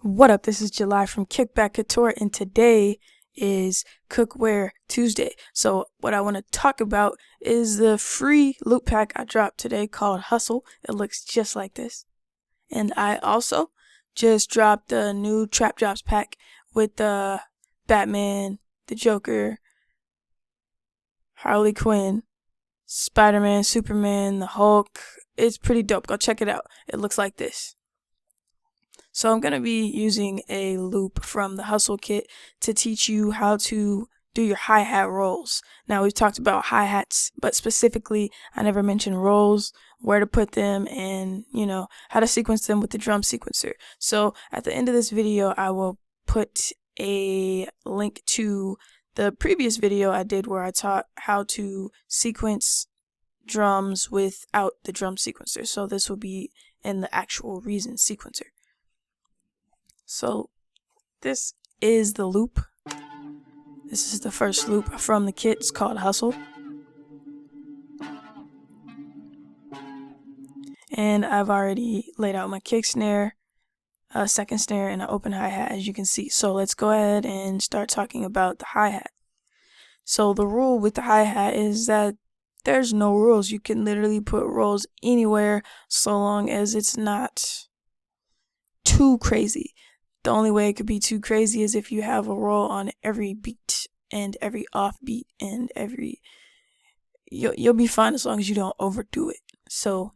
What up? This is July from Kickback Couture, and today is Cookware Tuesday. So what I want to talk about is the free loop pack I dropped today called Hustle. It looks just like this. And I also just dropped the new Trapdrops pack with the Batman, the Joker, Harley Quinn, Spider-Man, Superman, the Hulk. It's pretty dope. Go check it out. It looks like this. So I'm going to be using a loop from the Hustle kit to teach you how to do your hi-hat rolls. Now we've talked about hi-hats, but specifically I never mentioned rolls, where to put them, and how to sequence them with the drum sequencer. So at the end of this video I will put a link to the previous video I did where I taught how to sequence drums without the drum sequencer. So this will be in the actual Reason sequencer. So this is the loop. This is the first loop from the kit. It's called Hustle. And I've already laid out my kick snare, a second snare, and an open hi-hat, as you can see. So let's go ahead and start talking about the hi-hat. So the rule with the hi-hat is that there's no rules. You can literally put rolls anywhere so long as it's not too crazy. The only way it could be too crazy is if you have a roll on every beat and every off beat and you'll be fine as long as you don't overdo it. So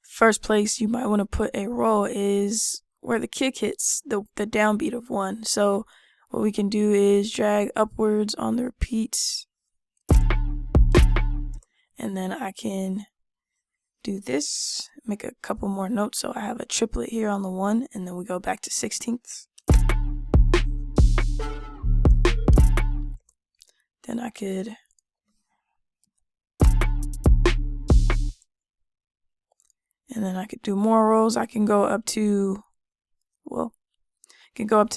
first place you might want to put a roll is where the kick hits the downbeat of one. So what we can do is drag upwards on the repeats, and then I can do this, make a couple more notes. So I have a triplet here on the 1, and then we go back to 16ths. Then I could do more rolls. I can go up to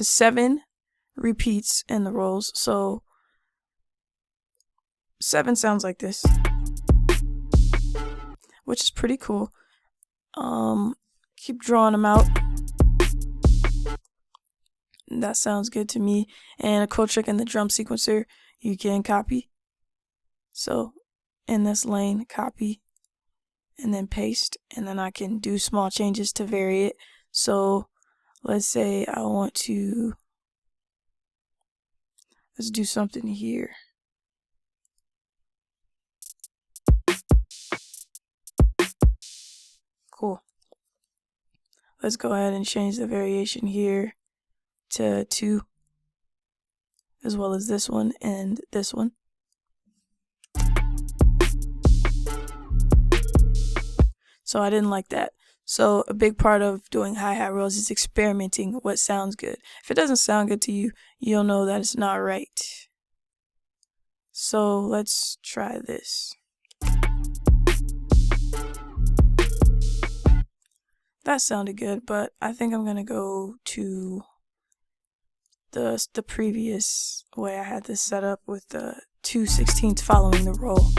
7 repeats in the rolls. So 7 sounds like this, which is pretty cool. Keep drawing them out. That sounds good to me. And a cool trick in the drum sequencer, you can copy. So in this lane, copy and then paste, and then I can do small changes to vary it. So let's say I want to, let's do something here. Cool. Let's go ahead and change the variation here to 2, as well as this one and this one. So I didn't like that. So a big part of doing hi-hat rolls is experimenting what sounds good. If it doesn't sound good to you, you'll know that it's not right. So let's try this. That sounded good, but I think I'm gonna go to the previous way I had this set up with the 2/16 following the roll.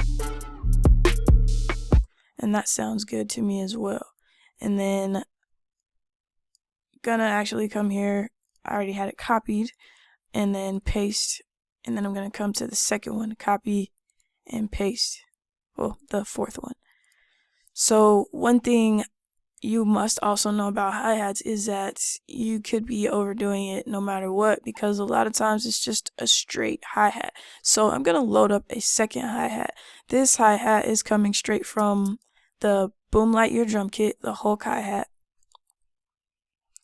And that sounds good to me as well. And then gonna actually come here. I already had it copied, and then paste, and then I'm gonna come to the second one, copy and paste. Well, the fourth one. So one thing you must also know about hi-hats is that you could be overdoing it no matter what, because a lot of times it's just a straight hi-hat. So I'm gonna load up a second hi-hat. This hi-hat is coming straight from the Boom Lightyear drum kit, the Hulk hi-hat.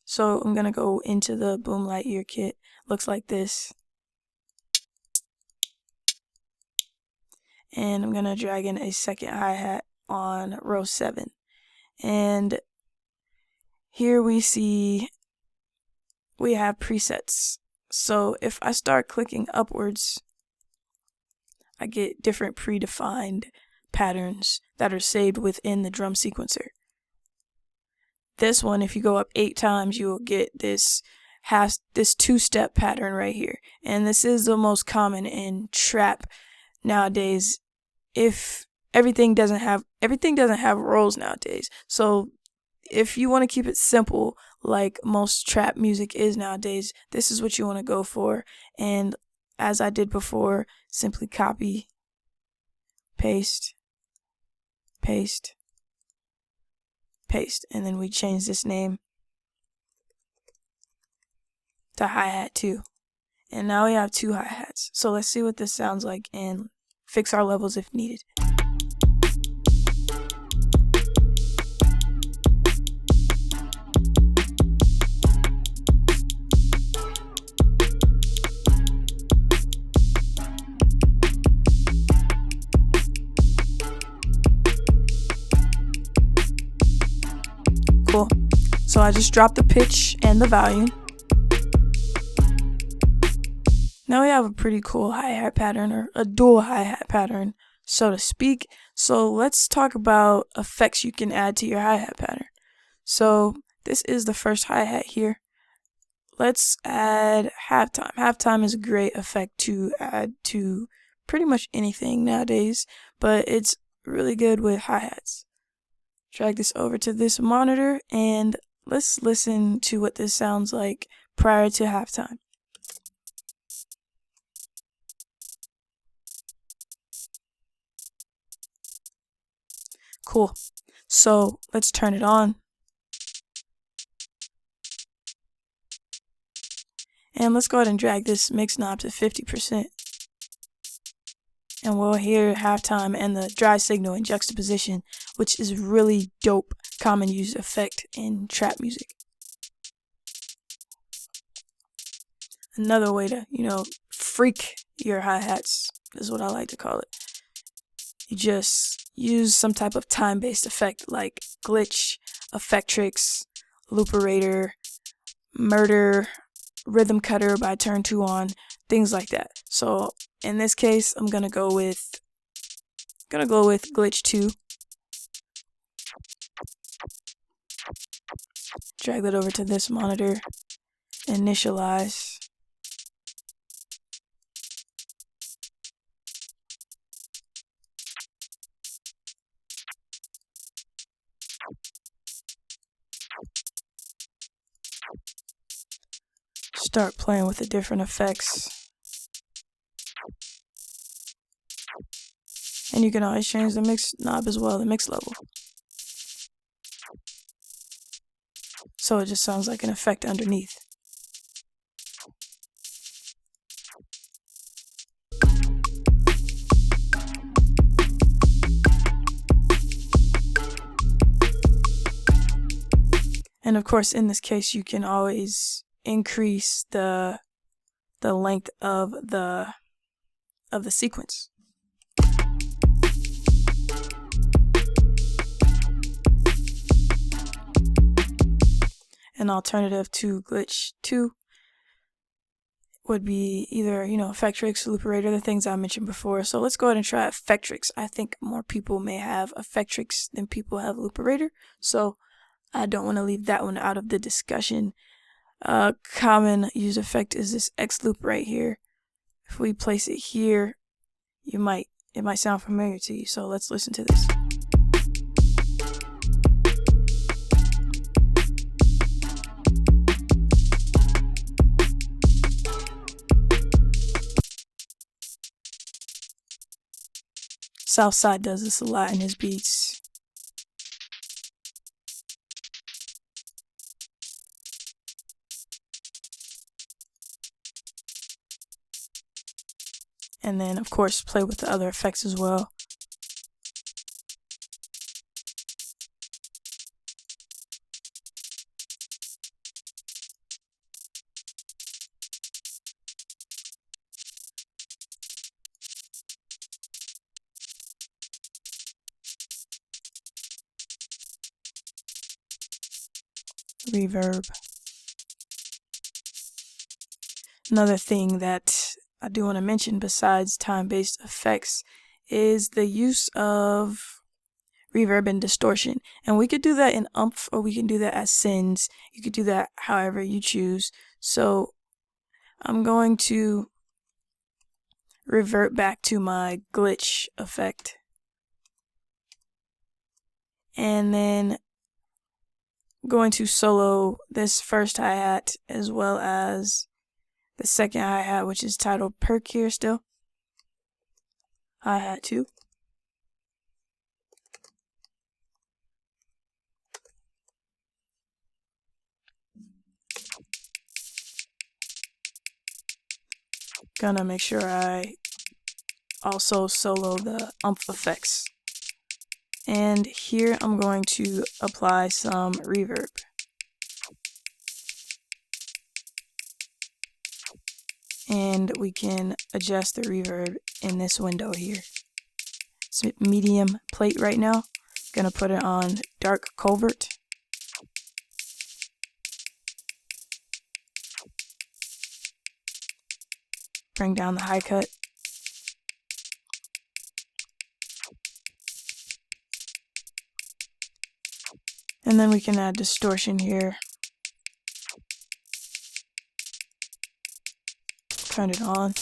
So I'm gonna go into the Boom Lightyear kit. Looks like this. And I'm gonna drag in a second hi-hat on row 7. And here we see we have presets. So if I start clicking upwards, I get different predefined patterns that are saved within the drum sequencer. This one, if you go up 8 times, you will get this 2-step pattern right here. And this is the most common in trap nowadays. If everything doesn't have rolls nowadays. So if you want to keep it simple, like most trap music is nowadays, this is what you want to go for. And as I did before, simply copy, paste, paste, paste, and then we change this name to hi-hat 2. And now we have 2 hi-hats. So let's see what this sounds like and fix our levels if needed. Cool. So I just dropped the pitch and the volume. Now we have a pretty cool hi-hat pattern, or a dual hi-hat pattern, so to speak. So let's talk about effects you can add to your hi-hat pattern. So this is the first hi-hat here. Let's add halftime. Halftime is a great effect to add to pretty much anything nowadays, but it's really good with hi-hats. Drag this over to this monitor and let's listen to what this sounds like prior to halftime. Cool. So let's turn it on. And let's go ahead and drag this mix knob to 50%. And we'll hear halftime and the dry signal in juxtaposition, which is really dope, common used effect in trap music. Another way to, freak your hi-hats is what I like to call it. You just use some type of time-based effect like glitch, Effectrix, looperator, murder, rhythm cutter by turn 2 on, things like that. So in this case, I'm gonna go with glitch 2. Drag that over to this monitor, initialize. Start playing with the different effects. And you can always change the mix knob as well, the mix level. So it just sounds like an effect underneath. And of course, in this case, you can always increase the length of the sequence. An alternative to glitch 2 would be either, Effectrix, looperator, the things I mentioned before. So let's go ahead and try Effectrix. I think more people may have Effectrix than people have looperator, so I don't want to leave that one out of the discussion. Common used effect is this X loop right here. If we place it here, it might sound familiar to you. So let's listen to this. Southside does this a lot in his beats. And then, of course, play with the other effects as well. Reverb. Another thing that I do want to mention besides time-based effects is the use of reverb and distortion. And we could do that in umph, or we can do that as sends. You could do that however you choose. So I'm going to revert back to my glitch effect. And then going to solo this first hi-hat as well as the second hi-hat, which is titled Perk here still. Hi-hat 2. Gonna make sure I also solo the effects. And here I'm going to apply some reverb. And we can adjust the reverb in this window here. It's medium plate right now. Gonna put it on dark covert. Bring down the high cut. And then we can add distortion here. Turn it on.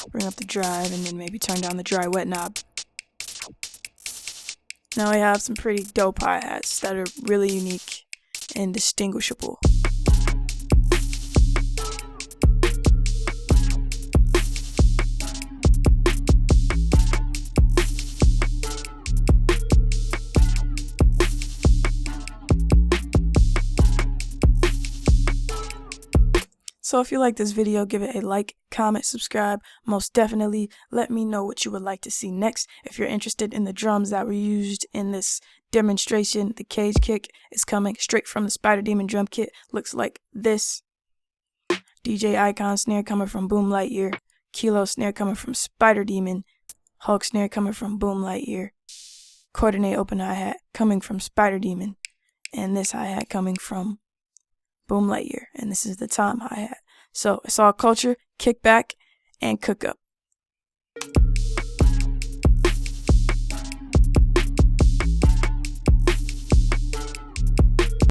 Bring up the drive and then maybe turn down the dry wet knob. Now I have some pretty dope hi-hats that are really unique and distinguishable. So if you like this video, give it a like, comment, subscribe. Most definitely let me know what you would like to see next. If you're interested in the drums that were used in this demonstration, the cage kick is coming straight from the Spider Demon drum kit. Looks like this. DJ Icon snare coming from Boom Lightyear. Kilo snare coming from Spider Demon. Hulk snare coming from Boom Lightyear. Coordinate open hi-hat coming from Spider Demon. And this hi-hat coming from Boom Lightyear. And this is the tom hi-hat. So it's all Couture, Kickback, and Cook Up.